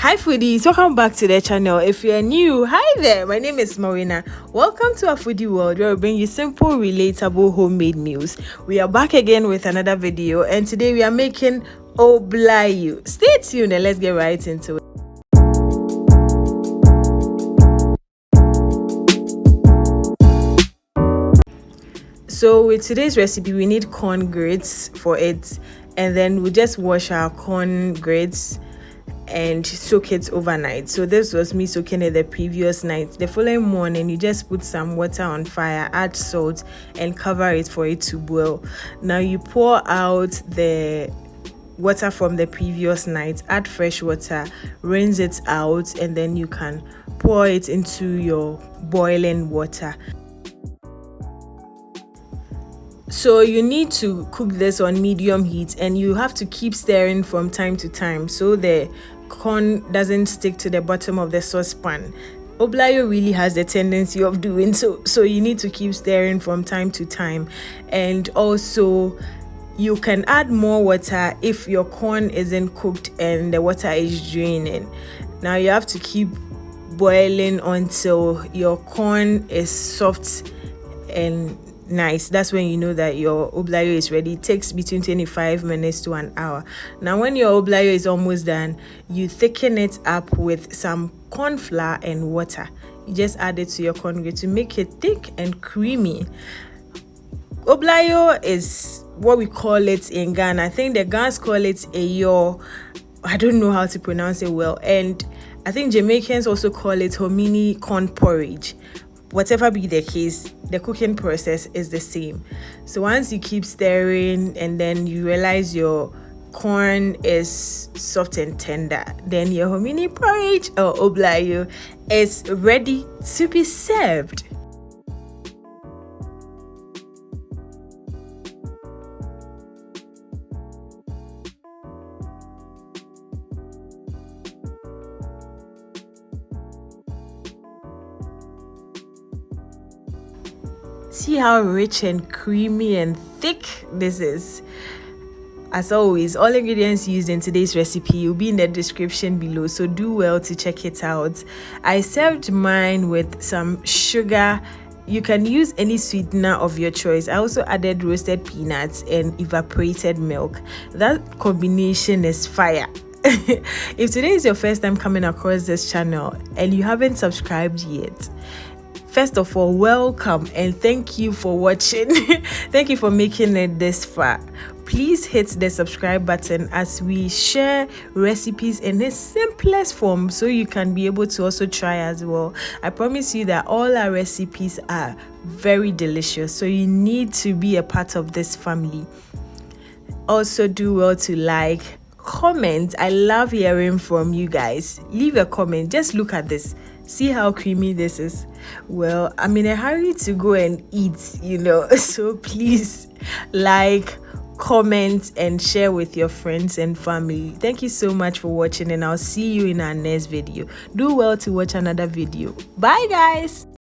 Hi foodies, welcome back to the channel. If you're new, hi there, my name is Mawuena. Welcome to our foodie world where we bring you simple, relatable homemade meals. We are back again with another video, and today we are making Oblayo. Stay tuned and let's get right into it. So with today's recipe, we need corn grits for it, and then we just wash our corn grits and soak it overnight. So this was me soaking it the previous night. The following morning, you just put some water on fire, add salt, and cover it for it to boil. Now you pour out the water from the previous night, add fresh water, rinse it out, and then you can pour it into your boiling water. So you need to cook this on medium heat, and you have to keep stirring from time to time so the corn doesn't stick to the bottom of the saucepan. Oblayo really has the tendency of doing so you need to keep stirring from time to time. And also you can add more water if your corn isn't cooked and the water is draining. Now you have to keep boiling until your corn is soft and nice. That's when you know that your Oblayo is ready. It takes between 25 minutes to an hour. Now when your Oblayo is almost done, you thicken it up with some corn flour and water. You just add it to your corn grit to make it thick and creamy. Oblayo is what we call it in Ghana. I think the Ghanaians call it Ayo. I don't know how to pronounce it well. And I think Jamaicans also call it Hominy Corn porridge. Whatever be the case, the cooking process is the same. So once you keep stirring and then you realize your corn is soft and tender, then your hominy porridge or Oblayo is ready to be served. See how rich and creamy and thick this is. As always, all ingredients used in today's recipe will be in the description below, so do well to check it out. I served mine with some sugar. You can use any sweetener of your choice. I also added roasted peanuts and evaporated milk. That combination is fire. If today is your first time coming across this channel and you haven't subscribed yet, first of all, welcome and thank you for watching. Thank you for making it this far. Please hit the subscribe button as we share recipes in the simplest form so you can be able to also try as well. I promise you that all our recipes are very delicious, so you need to be a part of this family. Also do well to like, comment. I love hearing from you guys. Leave a comment. Just look at this. See how creamy this is. Well, I'm in a hurry to go and eat, so please like, comment, and share with your friends and family. Thank you so much for watching, and I'll see you in our next video. Do well to watch another video. Bye guys.